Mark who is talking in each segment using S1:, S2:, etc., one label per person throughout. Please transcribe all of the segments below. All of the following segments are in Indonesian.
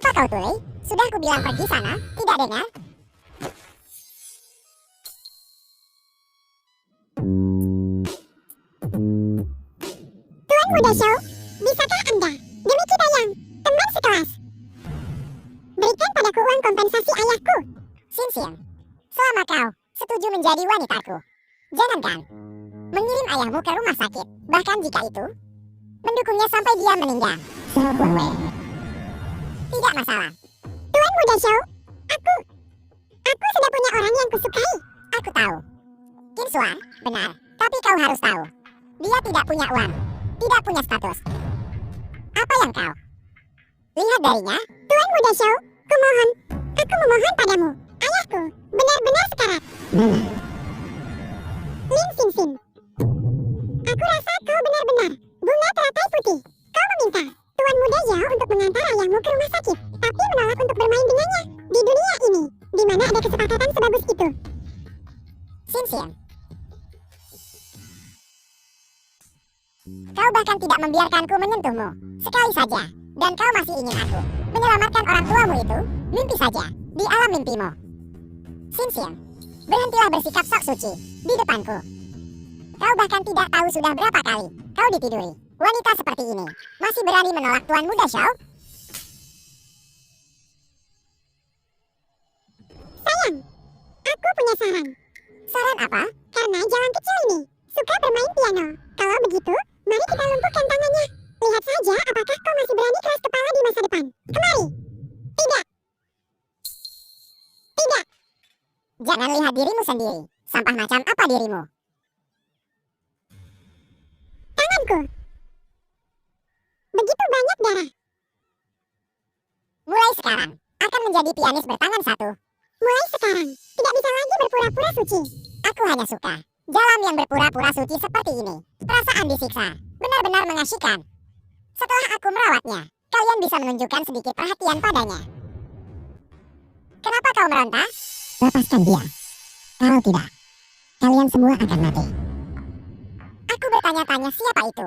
S1: Apa kau tuli? Sudah kubilang pergi sana, tidak dengar?
S2: Tuan Muda Shou, bisakah Anda, demi kita yang teman sekelas, berikan padaku uang kompensasi ayahku?
S1: Xin, selama kau setuju menjadi wanitaku, jangankan mengirim ayahmu ke rumah sakit, bahkan jika itu mendukungnya sampai dia meninggal. Tidak masalah.
S2: Tuan Muda Shou, aku sudah punya orang yang kusukai.
S1: Aku tahu. Kinsua, benar. Tapi kau harus tahu, dia tidak punya uang, tidak punya status. Apa yang kau lihat darinya?
S2: Tuan Muda Shou, aku memohon padamu. Ayahku benar-benar sekarat. Lin Xin. Aku rasa kau benar-benar bunga teratai putih. Kau meminta Tuan Muda Zhao untuk mengantar ayahmu ke rumah sakit, tapi menolak untuk bermain dengannya. Di dunia ini, di mana ada kesepakatan sebagus itu?
S1: Xin. Kau bahkan tidak membiarkanku menyentuhmu sekali saja. Dan kau masih ingin aku menyelamatkan orang tuamu itu? Mimpi saja di alam mimpimu. Xin, berhentilah bersikap sok suci di depanku. Kau bahkan tidak tahu sudah berapa kali kau ditiduri wanita seperti ini. Masih berani menolak Tuan Muda Shou?
S2: Sayang, aku punya saran.
S1: Saran apa?
S2: Karena jalan kecil ini suka bermain piano. Kalau begitu, mari kita lumpuhkan tangannya. Lihat saja apakah kau masih berani keras kepala di masa depan. Kemari. Tidak.
S1: Jangan lihat dirimu sendiri. Sampah macam apa dirimu?
S2: Tanganku. Begitu banyak darah.
S1: Mulai sekarang akan menjadi pianis bertangan satu.
S2: Mulai sekarang, tidak bisa lagi berpura-pura suci.
S1: Aku hanya suka jalan yang berpura-pura suci seperti ini. Perasaan disiksa benar-benar mengasyikkan. Setelah aku merawatnya, kalian bisa menunjukkan sedikit perhatian padanya. Kenapa kau meronta?
S3: Lepaskan dia. Kalau tidak, kalian semua akan mati.
S1: Aku bertanya-tanya siapa itu.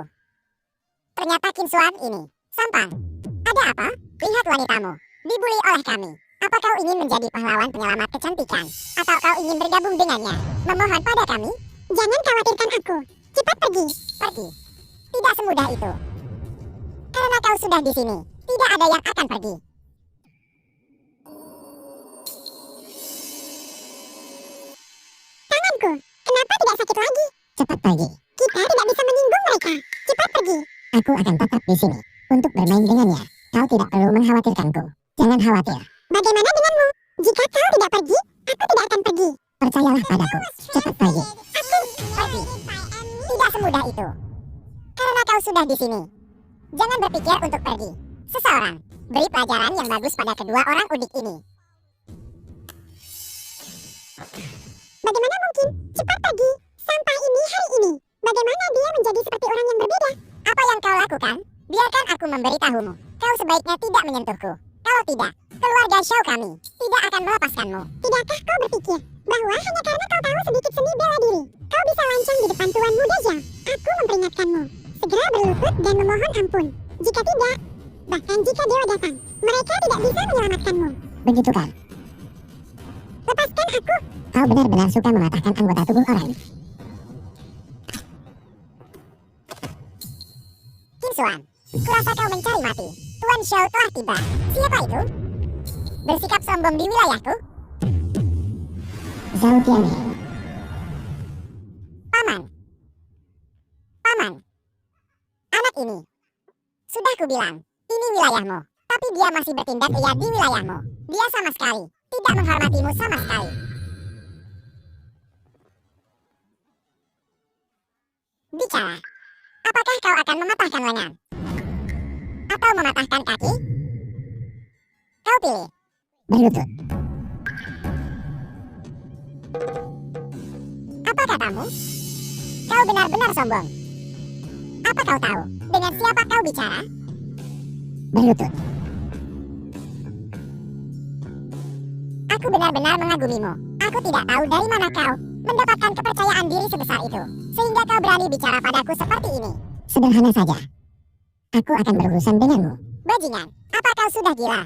S1: Ternyata Kinsuan ini. Sampang. Ada apa? Lihat wanitamu dibully oleh kami. Apa kau ingin menjadi pahlawan penyelamat kecantikan? Atau kau ingin bergabung dengannya? Memohon pada kami?
S2: Jangan khawatirkan aku. Cepat pergi.
S1: Pergi? Tidak semudah itu. Karena kau sudah di sini, tidak ada yang akan pergi.
S2: Tanganku, kenapa tidak sakit lagi?
S3: Cepat pergi.
S2: Kita tidak bisa menyinggung mereka. Cepat pergi.
S3: Aku akan tetap di sini untuk bermain dengannya. Kau tidak perlu mengkhawatirkanku. Jangan khawatir.
S2: Bagaimana denganmu? Jika kau tidak pergi, aku tidak akan pergi.
S3: Percayalah padaku. Cepat pergi.
S2: Aku
S1: Pergi? Tidak semudah itu. Karena kau sudah di sini. Jangan berpikir untuk pergi. Seseorang beri pelajaran yang bagus pada kedua orang udik ini.
S2: Bagaimana mungkin? Cepat pergi. Sampai ini hari ini. Bagaimana dia menjadi seperti orang yang berbeda?
S1: Apa yang kau lakukan? Biarkan aku memberitahumu. Kau sebaiknya tidak menyentuhku. Kalau tidak, keluarga Shou kami tidak akan melepaskanmu.
S2: Tidakkah kau berpikir bahwa hanya karena kau tahu sedikit seni bela diri, kau bisa lancang di depan Tuan Muda Zhao? Aku memperingatkanmu. Segera berlutut dan memohon ampun. Jika tidak, bahkan jika dewa datang, mereka tidak bisa menyelamatkanmu.
S3: Begitu kan?
S2: Lepaskan aku.
S3: Kau benar-benar suka mematahkan anggota tubuh orang.
S1: Kinsuan, kurasa kau mencari mati. Tuan Shou telah tiba. Siapa itu? Bersikap sombong di wilayahku?
S3: Zhao Tianhe.
S1: Paman. Anak ini. Sudah kubilang, ini wilayahmu. Tapi dia masih bertindak liar di wilayahmu. Dia sama sekali tidak menghormatimu sama sekali. Bicara. Apakah kau akan mematahkan lengan? Atau mematahkan kaki? Kau pilih.
S3: Berlutut.
S1: Apa katamu? Kau benar-benar sombong. Apa kau tahu dengan siapa kau bicara?
S3: Berlutut.
S1: Aku benar-benar mengagumimu. Aku tidak tahu dari mana kau mendapatkan kepercayaan diri sebesar itu, sehingga kau berani bicara padaku seperti ini.
S3: Sederhana saja. Aku akan berurusan denganmu.
S1: Bajingan, apa kau sudah gila?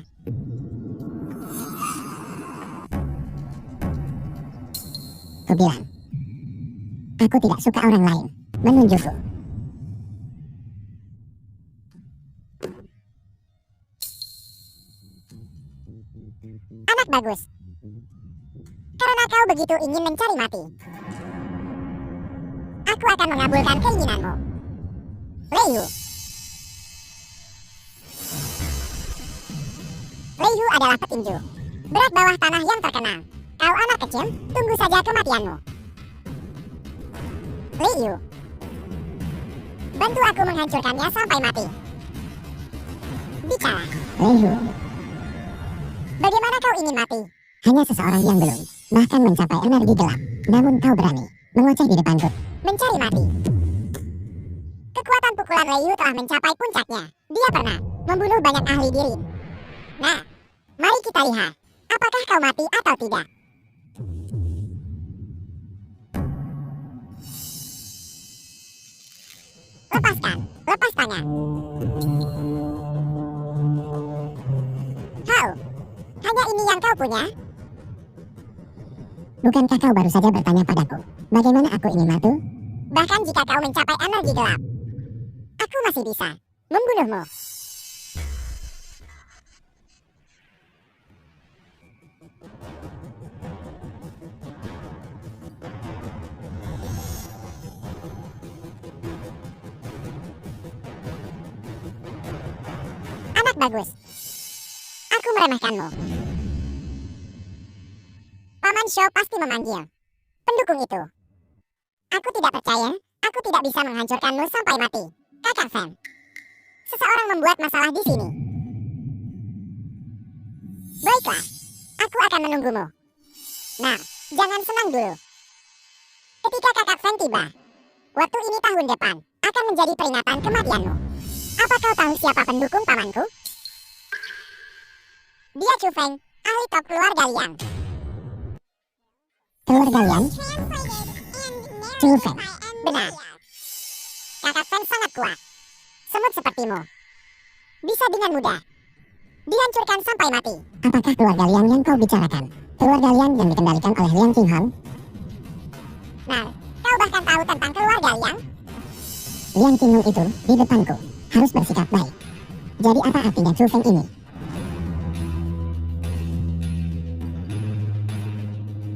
S3: Kubilang, aku tidak suka orang lain menunjukku.
S1: Anak bagus. Karena kau begitu ingin mencari mati, aku akan mengabulkan keinginanmu. Lei Hu. Lei Hu adalah petinju berat bawah tanah yang terkenal. Kau anak kecil, tunggu saja kematianmu. Lei Hu, bantu aku menghancurkannya sampai mati. Bicara.
S3: Lei Hu,
S1: Bagaimana kau ingin mati?
S3: hanya seseorang yang belum bahkan mencapai energi gelap, namun kau berani mengoceh di depanku.
S1: Mencari mati. Kekuatan pukulan Lei Hu telah mencapai puncaknya. Dia pernah membunuh banyak ahli diri. Nah, mari kita lihat, apakah kau mati atau tidak. Lepaskan, lepas tangan. Hau, hanya ini yang kau punya?
S3: Bukankah kau baru saja bertanya padaku, bagaimana aku ingin mati?
S1: Bahkan jika kau mencapai energi gelap, aku masih bisa membunuhmu. Anak bagus, aku meremehkanmu. Paman Shou pasti memanggil pendukung itu. Aku tidak percaya, aku tidak bisa menghancurkanmu sampai mati. Kakak Fan, seseorang membuat masalah di sini. Baiklah, aku akan menunggumu. Nah, jangan senang dulu. Ketika Kakak Fan tiba, waktu ini tahun depan akan menjadi peringatan kematianmu. Apa kau tahu siapa pendukung pamanku? Dia Chu Feng, ahli top keluarga Liang.
S3: Keluarga Liang? Chu Feng.
S1: Benar. Kakak Fan sangat kuat. Semut sepertimu bisa dengan mudah dihancurkan sampai mati.
S3: Apakah keluarga Liang yang kau bicarakan? Keluarga Liang yang dikendalikan oleh Liang Qinghong?
S1: Nah, kau bahkan tahu tentang keluarga Liang?
S3: Liang Qinghong itu di depanku harus bersikap baik. Jadi apa artinya Chu Feng ini?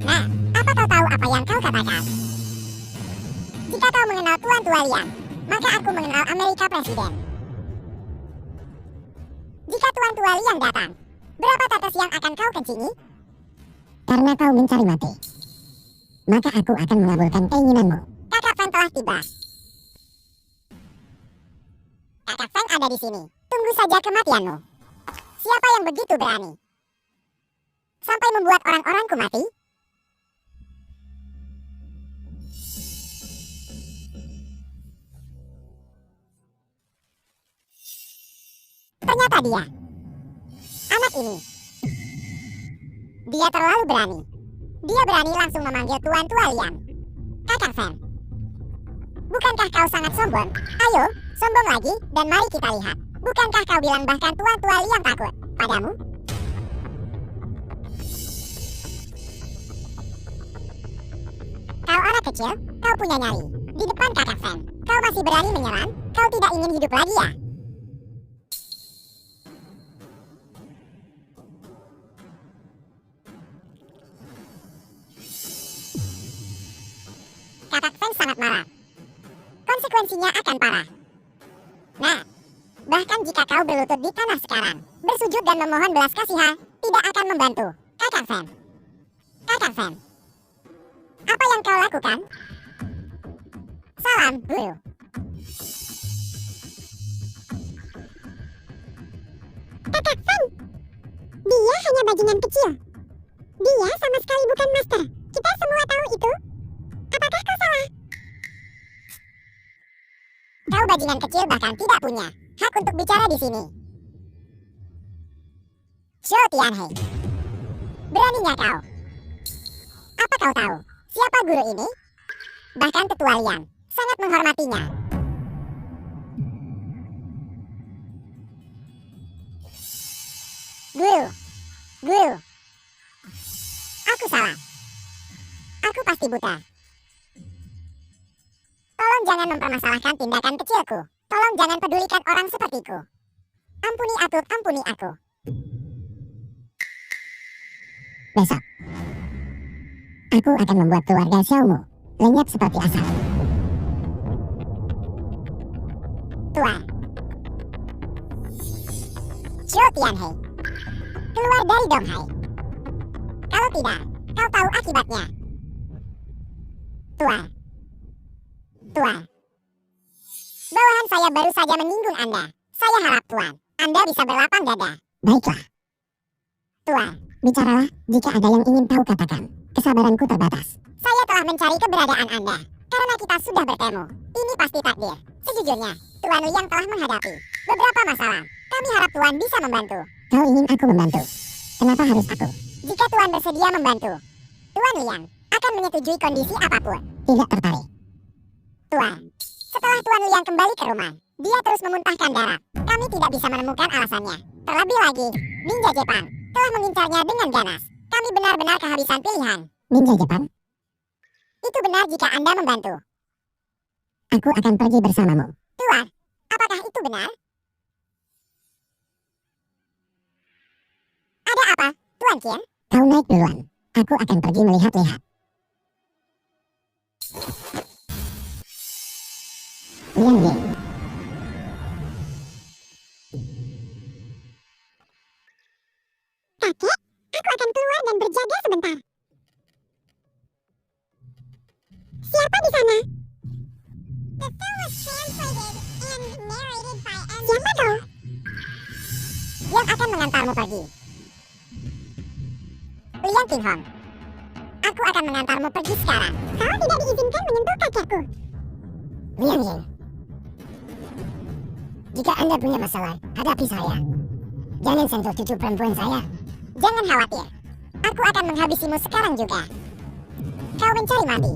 S1: Nah, apa kau tahu apa yang kau katakan? Jika kau mengenal Tuan Tua Liang, maka aku mengenal Amerika Presiden. Jika Tuan Tua Liang datang, berapa tetes yang akan kau kencingi?
S3: Karena kau mencari mati, maka aku akan mengabulkan keinginanmu.
S1: Kakak Feng telah tiba. Kakak Feng ada di sini. Tunggu saja kematianmu. Siapa yang begitu berani sampai membuat orang-orangku mati? Ternyata dia. Anak ini. Dia terlalu berani. Dia berani langsung memanggil Tuan Tua Liang. Kakak Fan, bukankah kau sangat sombong? Ayo, sombong lagi dan mari kita lihat. Bukankah kau bilang bahkan Tuan Tua Liang takut padamu? Kau anak kecil, kau punya nyali. Di depan Kakak Fan, kau masih berani menyerang? Kau tidak ingin hidup lagi ya? Kakak Fan sangat marah. Konsekuensinya akan parah. Nah, bahkan jika kau berlutut di tanah sekarang, bersujud dan memohon belas kasihan, tidak akan membantu. Kakak Fan. Kakak Fan, apa yang kau lakukan? Salam, Guru.
S2: Kakak Fan, dia hanya bajingan kecil. Dia sama sekali bukan master. Kita semua tahu itu. Apakah kau salah?
S1: Kau bajingan kecil bahkan tidak punya hak untuk bicara di sini. Shou Tianhe, beraninya kau. Apa kau tahu siapa guru ini? Bahkan Tetua Liang sangat menghormatinya. Guru, aku salah. Aku pasti pasti buta. Tolong jangan mempermasalahkan tindakan kecilku. Tolong jangan pedulikan orang sepertiku. Ampuni aku, ampuni aku.
S3: Besok, aku akan membuat keluarga Xiaomu lenyap seperti asap.
S1: Tuan. Xiao Tianhe, keluar dari Donghai. Kalau tidak, kau tahu akibatnya. Tuan. Tuan. Bawahan saya baru saja menyinggung Anda. Saya harap Tuan, Anda bisa berlapang dada.
S3: Baiklah,
S1: Tuan,
S3: bicaralah. Jika ada yang ingin tahu katakan. Kesabaranku terbatas.
S1: saya telah mencari keberadaan Anda. Karena kita sudah bertemu. Ini pasti takdir. Sejujurnya, Tuan Liang telah menghadapi beberapa masalah. Kami harap Tuan bisa membantu.
S3: Kau ingin aku membantu? Kenapa harus aku?
S1: Jika Tuan bersedia membantu, Tuan Liang akan menyetujui kondisi apapun.
S3: Tidak tertarik.
S1: Tuan, setelah Tuan Liang kembali ke rumah, dia terus memuntahkan darah. Kami tidak bisa menemukan alasannya. Terlebih lagi, ninja Jepang telah mengincarnya dengan ganas. Kami benar-benar kehabisan pilihan.
S3: Ninja Jepang?
S1: Itu benar jika Anda membantu.
S3: Aku akan pergi bersamamu.
S1: Tuan, apakah itu benar? Ada apa, Tuan Qian?
S3: Kau naik duluan. Aku akan pergi melihat-lihat. Liang Ying.
S2: Kakek, aku akan keluar dan berjaga sebentar. Siapa di sana? Siapa kau?
S1: Yang akan mengantarmu pergi. Liang Qinghong. Aku akan mengantarmu pergi sekarang.
S2: Kau tidak diizinkan menyentuh kakekku.
S3: Liang Ying. Jika Anda punya masalah, hadapi saya. Jangan sentuh cucu perempuan saya.
S1: Jangan khawatir. Aku akan menghabisimu sekarang juga. Kau mencari mati.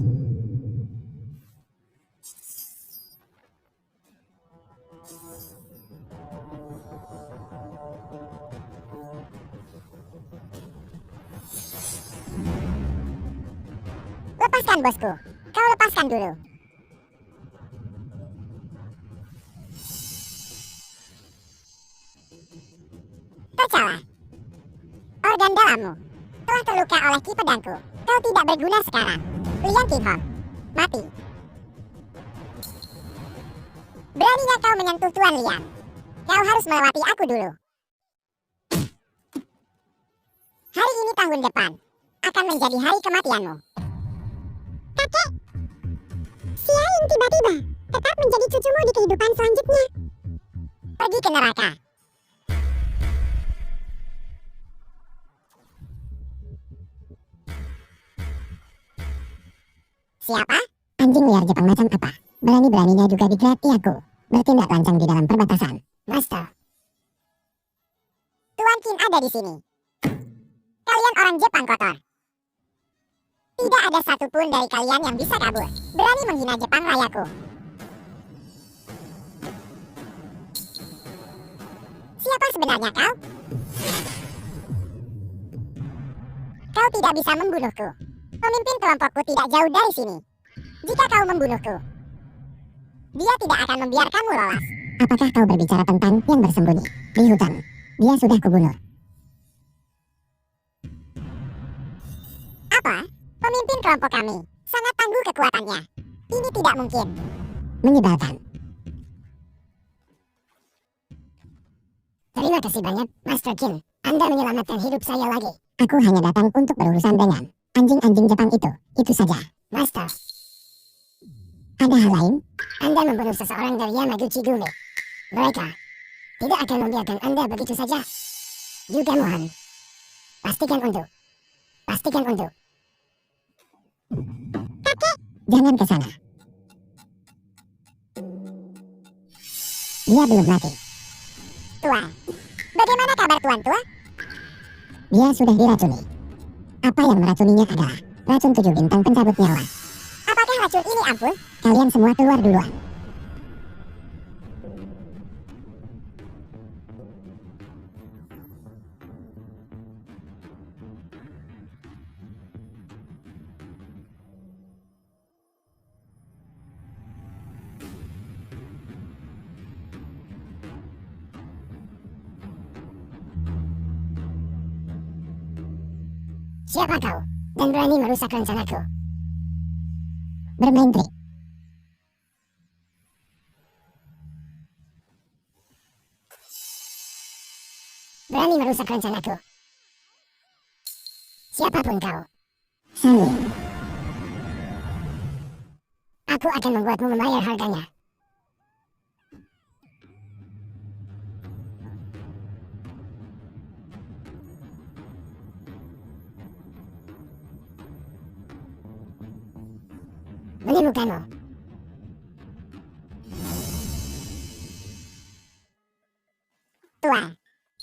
S1: Lepaskan bosku. Kau lepaskan dulu. Tercela. Organ dalammu telah terluka oleh ki pedangku. Kau tidak berguna sekarang. Liang Qinghong, mati. Beraninya kau menyentuh Tuan Liang. Kau harus melewati aku dulu. Hari ini tahun depan akan menjadi hari kematianmu.
S2: Kakek, Siaing tiba-tiba tetap menjadi cucumu di kehidupan selanjutnya.
S1: Pergi ke neraka. Siapa?
S3: Anjing liar Jepang macam apa? Berani-beraninya juga digelati aku. Bertindak lancang di dalam perbatasan.
S1: Master. Tuan Qin ada di sini. Kalian orang Jepang kotor. Tidak ada satupun dari kalian yang bisa kabur. Berani menghina Jepang rayaku. Siapa sebenarnya kau? Kau tidak bisa membunuhku. Pemimpin kelompokku tidak jauh dari sini. Jika kau membunuhku, dia tidak akan membiarkanmu lolos.
S3: Apakah kau berbicara tentang yang bersembunyi di hutan? Dia sudah kubunuh.
S1: Apa? Pemimpin kelompok kami sangat tangguh kekuatannya. Ini tidak mungkin.
S3: Menyebalkan.
S1: Terima kasih banyak, Master Qin. Anda menyelamatkan hidup saya lagi.
S3: Aku hanya datang untuk berurusan dengan anjing-anjing Jepang itu. Itu saja.
S1: Master,
S3: Ada hal lain?
S1: Anda membunuh seseorang dari Yamaguchi Gumi. Mereka tidak akan membiarkan Anda begitu saja. Juga mohon, pastikan untuk.
S3: Jangan ke sana. Dia belum mati.
S1: Tuan, bagaimana kabar Tuan tua?
S3: Dia sudah diracuni. Apa yang meracuninya adalah racun 7 bintang pencabut nyawa.
S1: Apakah racun ini ampuh?
S3: Kalian semua keluar duluan.
S1: Siapa kau? Dan berani merusak rencanaku?
S3: Bermain trik.
S1: Berani merusak rencanaku? Siapapun kau,
S3: Sani,
S1: aku akan membuatmu membayar harganya. Menemukanmu. Tuan,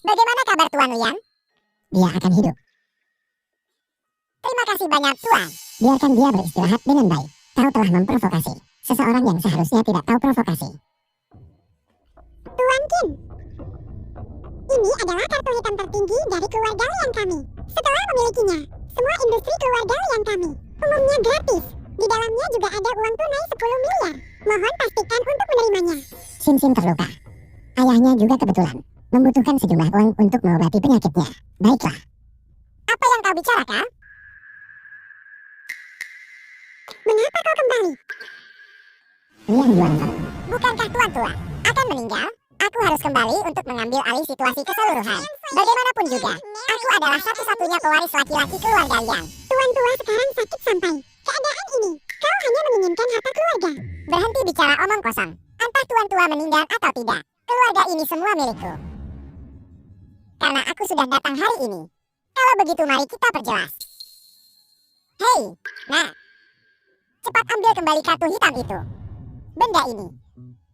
S1: bagaimana kabar Tuan Lian?
S3: dia akan hidup.
S1: Terima kasih banyak Tuan.
S3: Biarkan dia beristirahat dengan baik. Kau telah memprovokasi seseorang yang seharusnya tidak tahu provokasi.
S2: Tuan Qin, ini adalah kartu hitam tertinggi dari keluarga Lian kami. Setelah memilikinya, semua industri keluarga Lian kami umumnya gratis. Di dalamnya juga ada uang tunai 10 miliar. Mohon pastikan untuk menerimanya.
S3: Sim terluka. Ayahnya juga kebetulan membutuhkan sejumlah uang untuk mengobati penyakitnya. Baiklah,
S1: Apa yang kau bicarakan?
S2: Mengapa kau kembali?
S3: Lian Yuanfeng.
S1: Bukankah Tuan tua akan meninggal? Aku harus kembali untuk mengambil alih situasi keseluruhan. Bagaimanapun juga, aku adalah satu-satunya pewaris laki-laki keluarga Lian.
S2: Tuan tua sekarang sakit sampai keadaan ini. Kau hanya menginginkan harta keluarga.
S1: Berhenti bicara omong kosong. Entah Tuan tua meninggal atau tidak, keluarga ini semua milikku. Karena aku sudah datang hari ini. Kalau begitu mari kita perjelas. Hei, nah. Cepat ambil kembali kartu hitam itu. Benda ini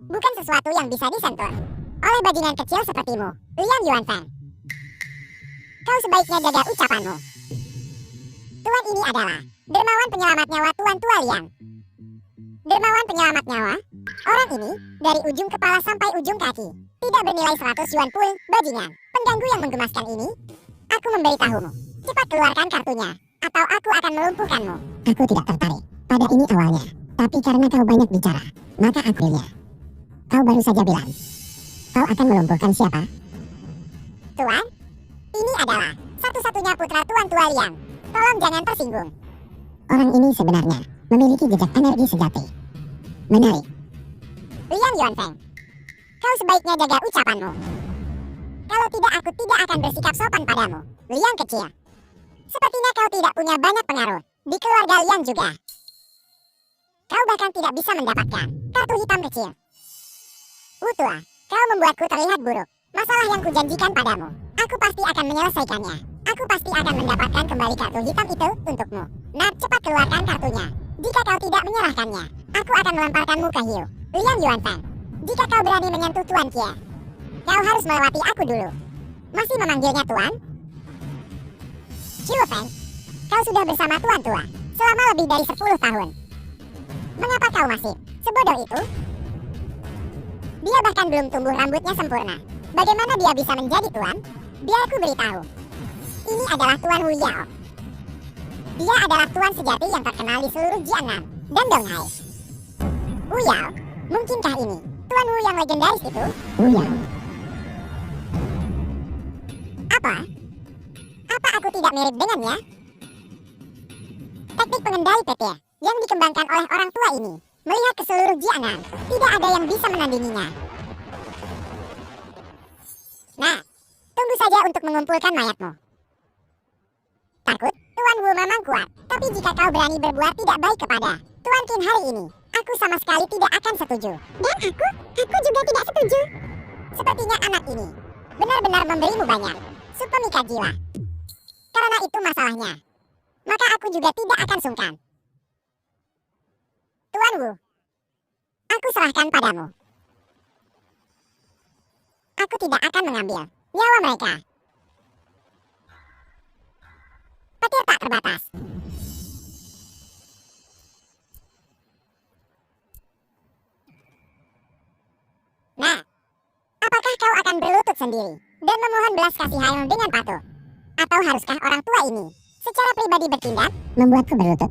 S1: bukan sesuatu yang bisa disentuh oleh bajingan kecil sepertimu, Lian Yuanfeng. Kau sebaiknya jaga ucapanmu. Tuan ini adalah dermawan penyelamat nyawa Tuan tua Lian. Dermawan penyelamat nyawa? Orang ini, dari ujung kepala sampai ujung kaki, tidak bernilai 100 yuan pun, bajingan. Pengganggu yang menggemaskan ini, aku memberitahumu. Cepat keluarkan kartunya, atau aku akan melumpuhkanmu.
S3: Aku tidak tertarik pada ini awalnya, tapi karena kau banyak bicara, maka akhirnya. Kau baru saja bilang, kau akan melumpuhkan siapa?
S1: Tuan, ini adalah satu-satunya putra Tuan tua Lian. Tolong jangan tersinggung.
S3: Orang ini sebenarnya memiliki jejak energi sejati. Menarik.
S1: Lian Yuanfeng, kau sebaiknya jaga ucapanmu. Kalau tidak aku tidak akan bersikap sopan padamu, Lian kecil. Sepertinya kau tidak punya banyak pengaruh di keluarga Lian juga. Kau bahkan tidak bisa mendapatkan kartu hitam kecil. Tua, kau membuatku terlihat buruk. Masalah yang kujanjikan padamu, aku pasti akan menyelesaikannya. Aku pasti akan mendapatkan kembali kartu hitam itu untukmu. Nah, cepat keluarkan kartunya. Jika kau tidak menyerahkannya, aku akan melemparkanmu ke hiu. Lian Yuanfeng, jika kau berani menyentuh Tuan Kie, kau harus melewati aku dulu. Masih memanggilnya Tuan? Qiu Feng, kau sudah bersama Tuan tua selama lebih dari 10 tahun. Mengapa kau masih sebodoh itu? Dia bahkan belum tumbuh rambutnya sempurna. Bagaimana dia bisa menjadi tuan? Biar aku beritahu. Ini adalah Tuan Wu Yao. Dia adalah tuan sejati yang terkenal di seluruh Jiangnan dan Donghai. Wu Yao, mungkinkah ini Tuan Wu yang legendaris itu?
S3: Uya,
S1: Apa? Apa aku tidak mirip dengannya? Teknik pengendali petir yang dikembangkan oleh orang tua ini melihat ke seluruh Jiangnan, tidak ada yang bisa menandinginya. Nah, tunggu saja untuk mengumpulkan mayatmu. Takut? Tuan Wu memang kuat, tapi jika kau berani berbuat tidak baik kepada Tuan Qin hari ini, aku sama sekali tidak akan setuju.
S2: Dan aku juga tidak setuju.
S1: Sepertinya anak ini benar-benar memberimu banyak sup pemikat jiwa. Karena itu masalahnya, maka aku juga tidak akan sungkan. Tuan Wu, aku serahkan padamu. Aku tidak akan mengambil nyawa mereka. Petir tak terbatas. Nah, apakah kau akan berlutut sendiri dan memohon belas kasihan dengan patuh? Atau haruskah orang tua ini secara pribadi bertindak?
S3: membuatku berlutut.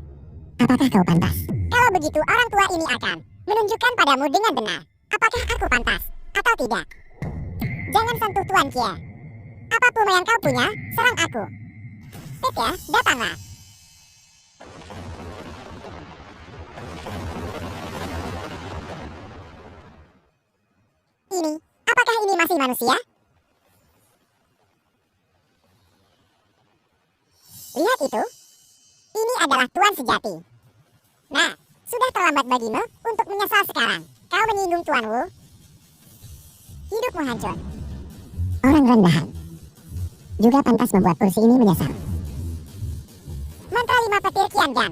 S3: Apakah kau pantas?
S1: Kalau begitu orang tua ini akan menunjukkan padamu dengan benar apakah aku pantas atau tidak. Jangan sentuh Tuan Kie. Apapun yang kau punya, serang aku. Kecil, datanglah. Ini, apakah ini masih manusia? Lihat itu. Ini adalah Tuan sejati. Nah, sudah terlambat bagimu untuk menyesal sekarang. Kau menyinggung Tuan Wu. Hidupmu hancur.
S3: Orang rendahan juga pantas membuat kursi ini menyesal.
S1: Mantra 5 petir Qian Gan.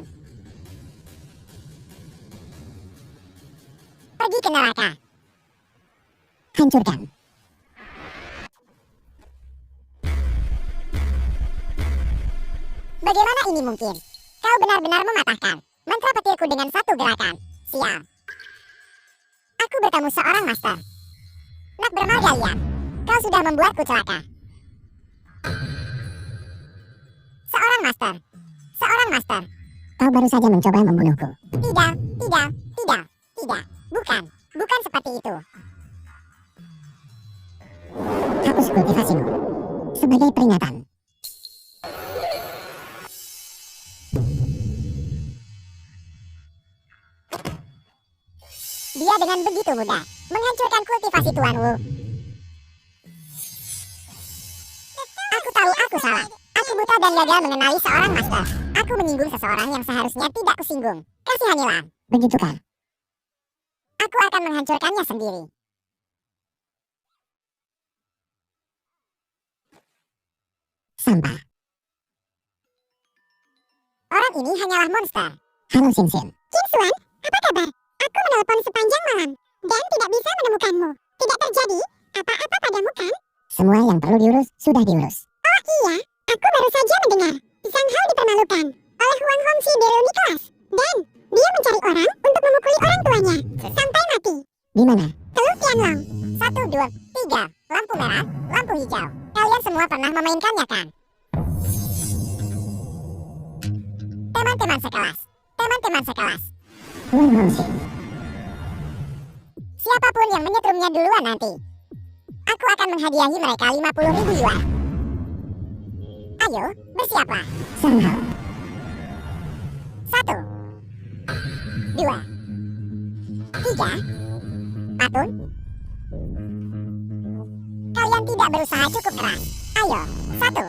S1: Pergi ke neraka.
S3: Hancurkan.
S1: Bagaimana ini mungkin? Kau benar-benar mematahkan mantra petirku dengan satu gerakan. Sial. Aku bertemu seorang master. Nak bermarga lihat. Kau sudah membuatku celaka. Seorang master. Seorang master.
S3: Kau baru saja mencoba membunuhku.
S1: Tidak, tidak, tidak, tidak. Bukan, bukan seperti itu.
S3: Hapus kultivasimu sebagai peringatan.
S1: Dia dengan begitu mudah menghancurkan kultivasi Tuan Wu. Aku tahu aku salah. Aku buta dan gagal mengenali seorang master. Aku menyinggung seseorang yang seharusnya tidak kusinggung. Kasihanilah.
S3: Begitukah?
S1: Aku akan menghancurkannya sendiri.
S3: Sampah.
S1: Orang ini hanyalah monster.
S3: Halo Sin.
S2: Qin Xuan, apa kabar? Aku menelpon sepanjang malam dan tidak bisa menemukanmu. Tidak terjadi apa-apa padamu kan?
S3: Semua yang perlu diurus sudah diurus.
S2: Oh iya, aku baru saja mendengar Zhang Hao dipermalukan oleh Huang Hongxi di reuni kelas. Dan dia mencari orang untuk memukuli orang tuanya sampai mati.
S3: Di mana?
S2: Teluk Tianlong.
S1: 1, 2, 3. Lampu merah, lampu hijau. Kalian semua pernah memainkannya kan? Teman-teman sekelas. Teman-teman sekelas.
S3: Huang Hongxi.
S1: Siapapun yang menyetrumnya duluan nanti, aku akan menghadiahi mereka 50.000 yuan. Ayo, bersiaplah.
S3: Zhang Hao.
S1: 1, 2, 3. Patun. Kalian tidak berusaha cukup keras. Ayo, 1,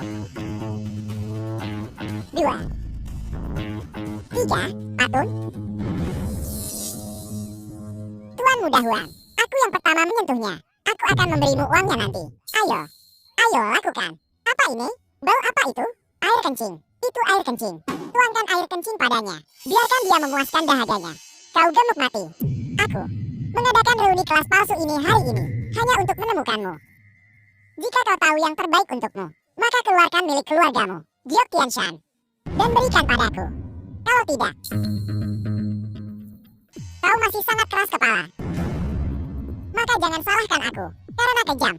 S1: 2, 3. Patun. Tuan Muda Huang, aku yang pertama menyentuhnya. Aku akan memberimu uangnya nanti. Ayo, ayo lakukan. Apa ini? Bau apa itu? Air kencing. Itu air kencing. Tuangkan air kencing padanya. Biarkan dia memuaskan dahaganya. Kau gemuk mati. Aku mengadakan reuni kelas palsu ini hari ini hanya untuk menemukanmu. Jika kau tahu yang terbaik untukmu, maka keluarkan milik keluargamu, Giok Tianshan, dan berikan padaku. Kalau tidak, kau masih sangat keras kepala. Maka jangan salahkan aku, karena kejam.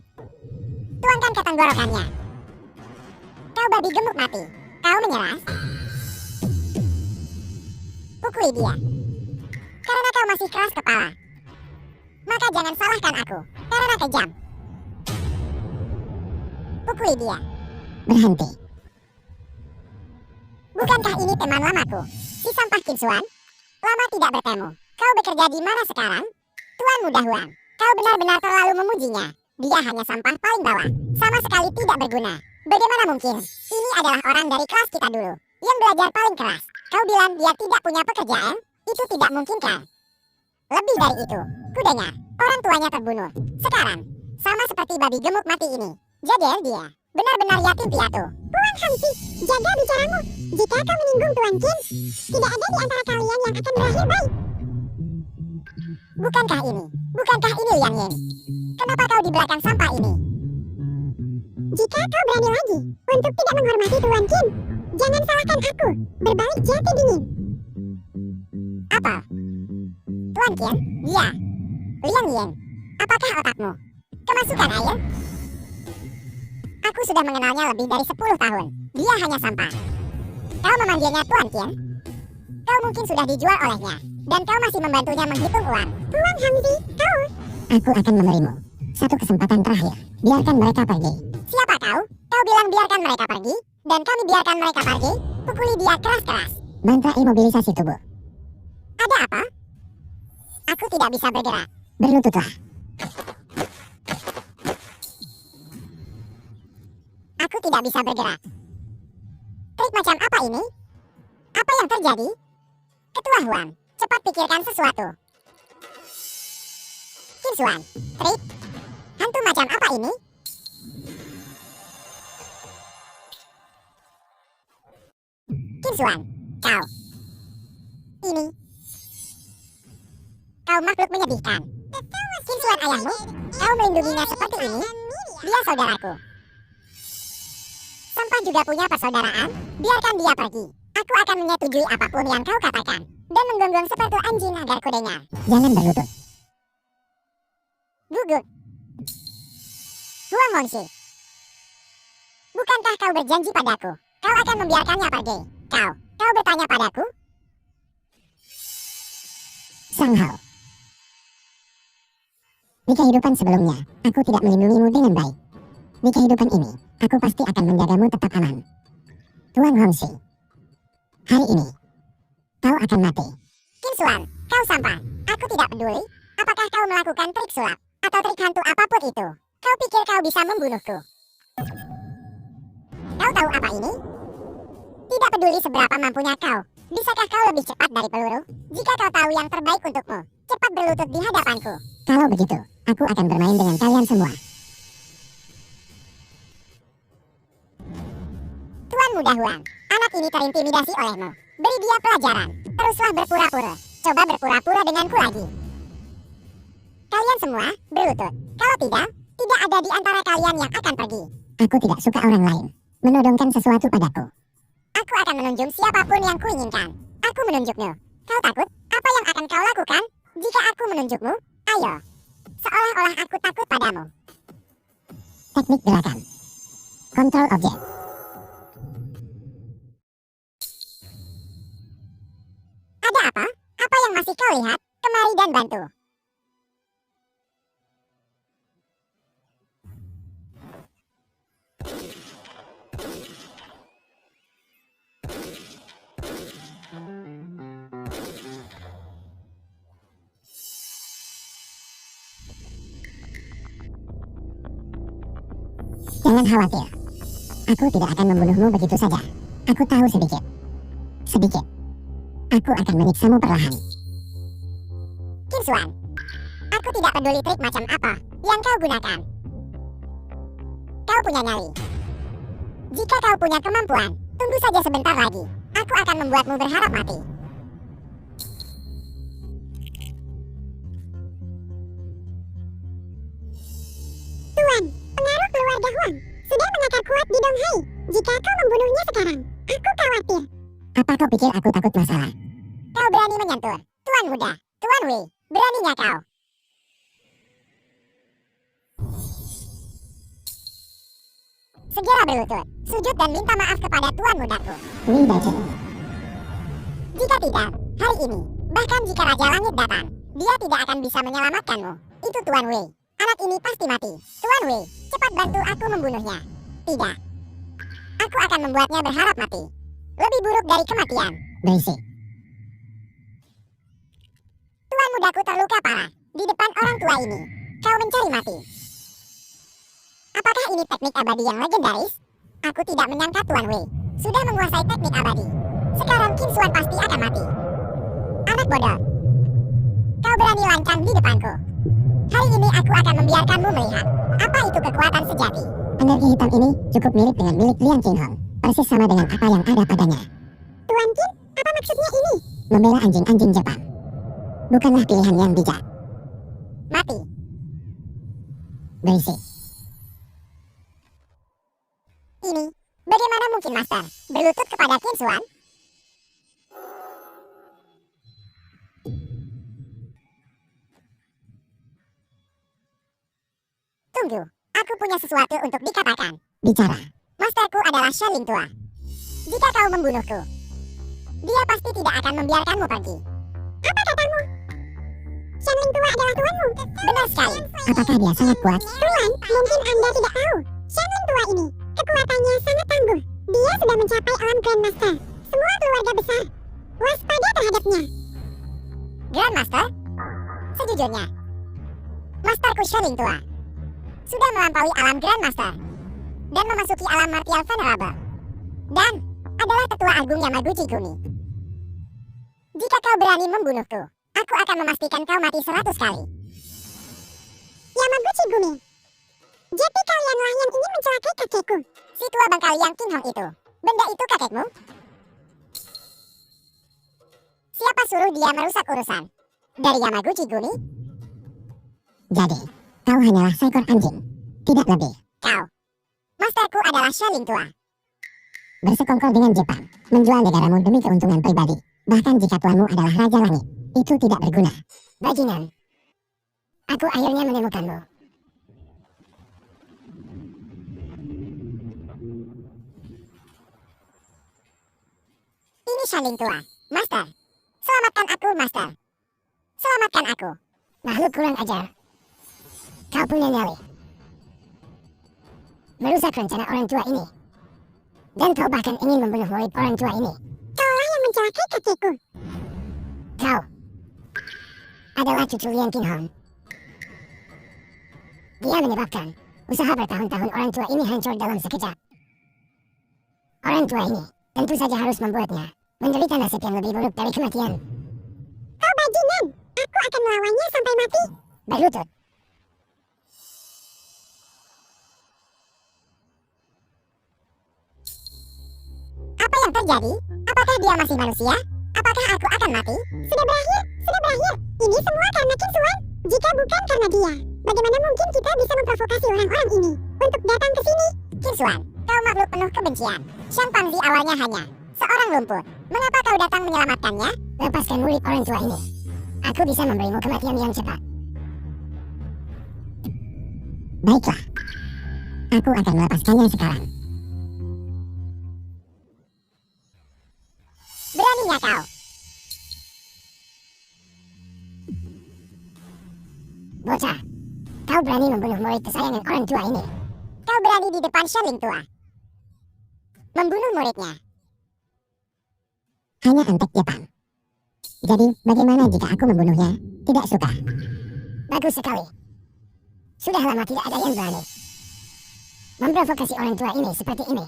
S1: Tuangkan ke tenggorokannya. Kau babi gemuk mati. Kau menyerah? Pukuli dia. Karena kau masih keras kepala. Maka jangan salahkan aku, karena kejam. Pukuli dia.
S3: Berhenti.
S1: Bukankah ini teman lamaku, si sampah Qin Xuan? Lama tidak bertemu. Kau bekerja di mana sekarang? Tuan Muda Huang, kau benar-benar terlalu memujinya. Dia hanya sampah paling bawah, sama sekali tidak berguna. Bagaimana mungkin? Ini adalah orang dari kelas kita dulu, yang belajar paling keras. Kau bilang dia tidak punya pekerjaan? Itu tidak mungkin kan? Lebih dari itu, ku dengar orang tuanya terbunuh. Sekarang, sama seperti babi gemuk mati ini. Jadi dia benar-benar yatim piatu.
S2: Huang Hongxi, jaga bicaramu. Jika kau menyinggung Tuan Qin, tidak ada di antara kalian yang akan berakhir baik.
S1: Bukankah ini Liang Yin? Kenapa kau di belakang sampah ini?
S2: Jika kau berani lagi untuk tidak menghormati Tuan Qin, jangan salahkan aku. Berbalik jati dingin.
S1: Apa? Tuan Qin? Dia. Liang Yin. Apakah otakmu kemasukan air? Aku sudah mengenalnya lebih dari 10 tahun. Dia hanya sampah. Kau memanggilnya Tuan Qin? Kau mungkin sudah dijual olehnya, dan kau masih membantunya menghitung uang.
S2: Huang Hongxi, kau.
S3: Aku akan memberimu satu kesempatan terakhir. Biarkan mereka pergi.
S1: Siapa kau? Kau bilang biarkan mereka pergi? dan kami biarkan mereka pergi, pukuli dia keras-keras.
S3: Mantra imobilisasi tubuh.
S1: Ada apa? Aku tidak bisa bergerak.
S3: Berlututlah.
S1: Aku tidak bisa bergerak. Trik macam apa ini? Apa yang terjadi? Ketua Huang, cepat pikirkan sesuatu. Qin Xuan, trik? Hantu macam apa ini? Qin Xuan, kau. Ini. Kau makhluk menyedihkan. Qin Xuan ayahmu, kau melindunginya seperti ini? Dia saudaraku. Sampai juga punya persaudaraan, biarkan dia pergi. Aku akan menyetujui apapun yang kau katakan. Dan menggonggong seperti anjing agar ku dengar.
S3: Jangan berlutut.
S1: Gugup. Huang Hongxi. Bukankah kau berjanji padaku? Kau akan membiarkannya pergi. Kau bertanya padaku?
S3: Sang Hao. Di kehidupan sebelumnya, aku tidak melindungimu dengan baik. Di kehidupan ini, aku pasti akan menjagamu tetap aman. Tuan Hongxi. Hari ini, kau akan mati.
S1: Qin Xuan, kau sampah. Aku tidak peduli. Apakah kau melakukan trik sulap atau trik hantu apapun itu? Kau pikir kau bisa membunuhku? Kau tahu apa ini? Tidak peduli seberapa mampunya kau. Bisakah kau lebih cepat dari peluru? Jika kau tahu yang terbaik untukmu, cepat berlutut di hadapanku.
S3: Kalau begitu, aku akan bermain dengan kalian semua.
S1: Tuan Muda Huang, anak ini terintimidasi olehmu. Beri dia pelajaran. Teruslah berpura-pura. Coba berpura-pura denganku lagi. Kalian semua berlutut. Kalau tidak ada di antara kalian yang akan pergi.
S3: Aku tidak suka orang lain menodongkan sesuatu padaku.
S1: Aku akan menunjuk siapapun yang kuinginkan. Aku menunjukmu. Kau takut? Apa yang akan kau lakukan jika aku menunjukmu? Ayo. Seolah-olah aku takut padamu.
S3: Teknik gerakan. Kontrol objek.
S1: Ada apa? Apa yang masih kau lihat? Kemari dan bantu.
S3: Jangan khawatir. Aku tidak akan membunuhmu begitu saja. Aku tahu sedikit. Sedikit. Aku akan menyiksamu perlahan.
S1: Qin Xuan, aku tidak peduli trik macam apa yang kau gunakan. Kau punya nyali. Jika kau punya kemampuan, tunggu saja sebentar lagi. Aku akan membuatmu berharap mati.
S2: Tuan, pengaruh keluarga Huang sudah mengakar kuat di Donghai. Jika kau membunuhnya sekarang, aku khawatir.
S3: Apa kau pikir aku takut masalah?
S1: Kau berani menyentuh Tuan Muda, Tuan Wei, beraninya kau. Segera berlutut, sujud dan minta maaf kepada Tuan Mudaku.
S3: Wei Daichen.
S1: Jika tidak, hari ini, bahkan jika Raja Langit datang, dia tidak akan bisa menyelamatkanmu. Itu Tuan Wei. Anak ini pasti mati. Tuan Wei, cepat bantu aku membunuhnya. Tidak. Aku akan membuatnya berharap mati. Lebih buruk dari kematian.
S3: Berisik.
S1: Tuan Mudaku terluka parah di depan orang tua ini. Kau mencari mati. Apakah ini teknik abadi yang legendaris? Aku tidak menyangka Tuan Wei sudah menguasai teknik abadi. Sekarang Qin Xuan pasti akan mati. Anak bodoh. Kau berani lancang di depanku. Hari ini aku akan membiarkanmu melihat apa itu kekuatan sejati.
S3: Energi hitam ini cukup mirip dengan milik Liang Qinghong. Persis sama dengan apa yang ada padanya.
S2: Tuan Qin, apa maksudnya ini?
S3: Membela anjing-anjing Jepang bukanlah pilihan yang bijak.
S1: Mati.
S3: Berisik.
S1: Ini, bagaimana mungkin Master berlutut kepada Qin Xuan? Tunggu, aku punya sesuatu untuk dikatakan.
S3: Bicara.
S1: Masterku adalah Shenling tua. Jika kau membunuhku, dia pasti tidak akan membiarkanmu pergi.
S2: Apa katamu? Shenling tua adalah tuanmu.
S1: Benar sekali.
S3: Apakah dia sangat kuat?
S2: Tuan, mungkin Anda tidak tahu. Shenling tua ini, kekuatannya sangat tangguh. Dia Dia sudah mencapai alam Grandmaster. Semua keluarga besar waspada terhadapnya.
S1: Grandmaster? Sejujurnya, Masterku Shaolin tua sudah melampaui alam Grandmaster dan memasuki alam martial venerable dan adalah ketua agung Yamaguchi Gumi. Jika kau berani membunuhku, aku akan memastikan kau mati 100 kali.
S2: Yamaguchi Gumi, jadi kalianlah yang ingin mencelakai kakekku.
S1: Si tua bangkal yang King Hong itu, benda itu kakekmu? Siapa suruh dia merusak urusan? Dari Yamaguchi Gumi?
S3: Jadi, kau hanyalah seekor anjing, tidak lebih.
S1: Kau. Masterku adalah Shaolin tua.
S3: Bersekongkol dengan Jepang, menjual negaramu demi keuntungan pribadi. Bahkan jika tuanmu adalah Raja Langit, itu tidak berguna.
S1: Bajingan. Aku akhirnya menemukanmu. Ini Shaolin tua. Master. Selamatkan aku, Master. Selamatkan aku. Makhluk kurang ajar. Kau punya nyali. Merusak rencana orang tua ini. Dan kau bahkan ingin membunuh murid orang tua ini.
S2: Kaulah yang mencelakai kakekku.
S1: Kau adalah cucu Lian King Hong. Dia menyebabkan usaha bertahun-tahun orang tua ini hancur dalam sekejap. Orang tua ini tentu saja harus membuatnya menderita nasib yang lebih buruk dari kematian.
S2: Kau bajingan. Aku akan melawannya sampai mati.
S1: Berlutut. Apa yang terjadi? Apakah dia masih manusia? Apakah aku akan mati?
S2: Sudah berakhir, sudah berakhir. Ini semua karena Qin Suan. Jika bukan karena dia, bagaimana mungkin kita bisa memprovokasi orang-orang ini untuk datang ke sini?
S1: Qin Suan, kau makhluk penuh kebencian. Chimpanzee awalnya hanya seorang lumpur. Mengapa kau datang menyelamatkannya? Lepaskan murid orang tua ini. Aku bisa memberimu kematian yang cepat.
S3: Baiklah, aku akan melepaskannya sekarang.
S1: Beraninya kau. Bocah, kau berani membunuh murid kesayangan orang tua ini. Kau berani di depan Shaolin tua membunuh muridnya.
S3: Hanya antek Jepang. Jadi, bagaimana jika aku membunuhnya? Tidak suka.
S1: Bagus sekali. Sudah lama tidak ada yang berani memprovokasi orang tua ini seperti ini.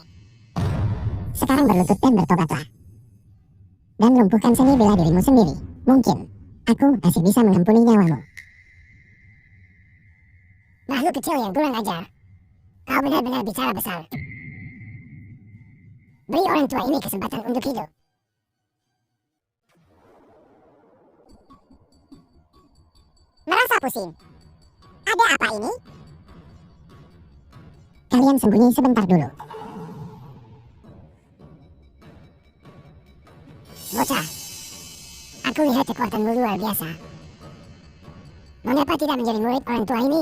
S3: Sekarang berlutut dan bertobatlah. Dan lumpuhkan seni bela dirimu sendiri. Mungkin, aku masih bisa mengampuni nyawamu.
S1: Makhluk kecil yang kurang ajar. Kau benar-benar bicara besar. Beri orang tua ini kesempatan untuk hidup. Merasa pusing. Ada apa ini?
S3: Kalian sembunyi sebentar dulu.
S1: Bocah, aku lihat kekuatanmu luar biasa. Mengapa tidak menjadi murid orang tua ini?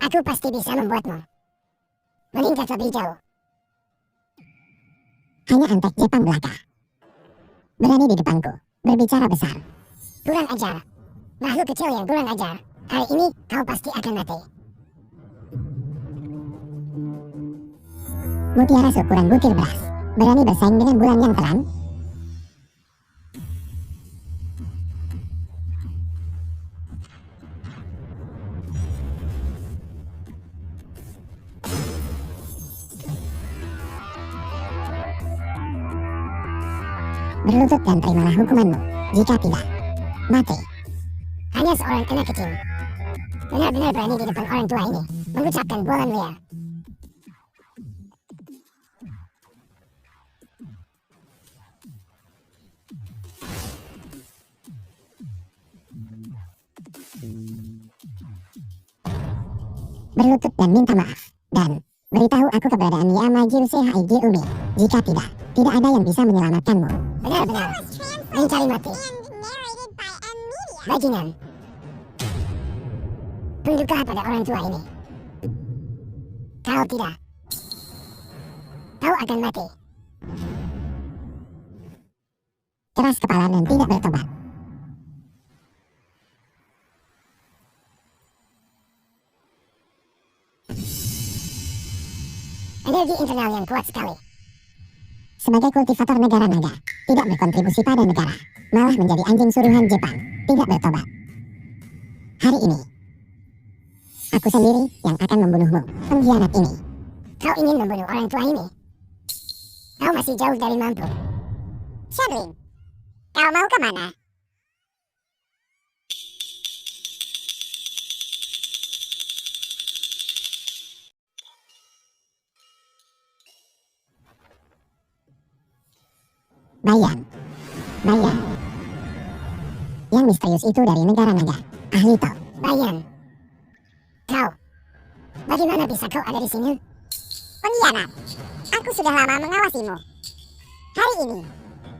S1: Aku pasti bisa membuatmu meningkat lebih jauh.
S3: Hanya antek Jepang belaka. Berani di depanku, berbicara besar.
S1: Kurang ajar. Makhluk kecil yang kurang ajar. Hari ini kau pasti akan mati.
S3: Mutiara seukuran butir beras. Berani bersaing dengan bulan yang terang? Berlutut dan terimalah hukumanmu. Jika tidak, mati.
S1: Hanya seorang anak kecil. Benar-benar berani di depan orang tua ini mengucapkan bualan liar.
S3: Berlutut dan minta maaf. Dan beritahu aku keberadaan Yamajiru Haiji Umi. Jika tidak ada yang bisa menyelamatkanmu.
S1: Benar-benar mencari mati. Bajingan. Tunduklah pada orang tua ini. Kalau tidak, kau akan mati.
S3: Keras kepala dan tidak bertobat.
S1: Energi internal yang kuat sekali.
S3: Sebagai kultivator negara naga, tidak berkontribusi pada negara, malah menjadi anjing suruhan Jepang, tidak bertobat. Hari ini, aku sendiri yang akan membunuhmu, pengkhianat ini.
S1: Kau ingin membunuh orang tua ini? Kau masih jauh dari mampu. Shenlin, kau mau kemana?
S3: Bayan. Yang misterius itu dari negara naga, ahli top.
S1: Bayan, kau, bagaimana bisa kau ada di sini? Pengkhianat, aku sudah lama mengawasimu. Hari ini,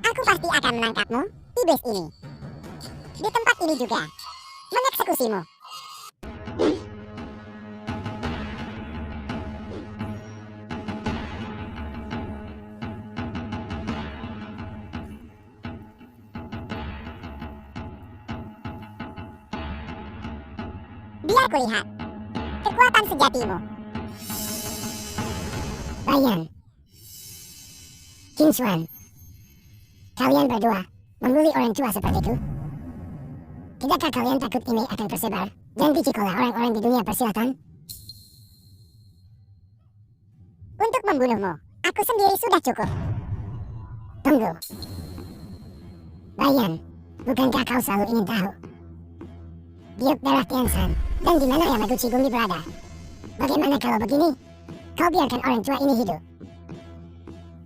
S1: aku pasti akan menangkapmu, iblis ini. Di tempat ini juga, mengeksekusimu. Biar kulihat kekuatan sejatimu. Bayan, King Xuan, kalian berdua membuli orang tua seperti itu? Tidakkah kalian takut ini akan tersebar dan dicik oleh orang-orang di dunia persilatan? Untuk membunuhmu, aku sendiri sudah cukup. Tunggu. Bayan, bukankah kau selalu ingin tahu Gyok darah Tianshan dan di mana Yamaguchi Gumi berada? Bagaimana kalau begini? Kau biarkan orang tua ini hidup.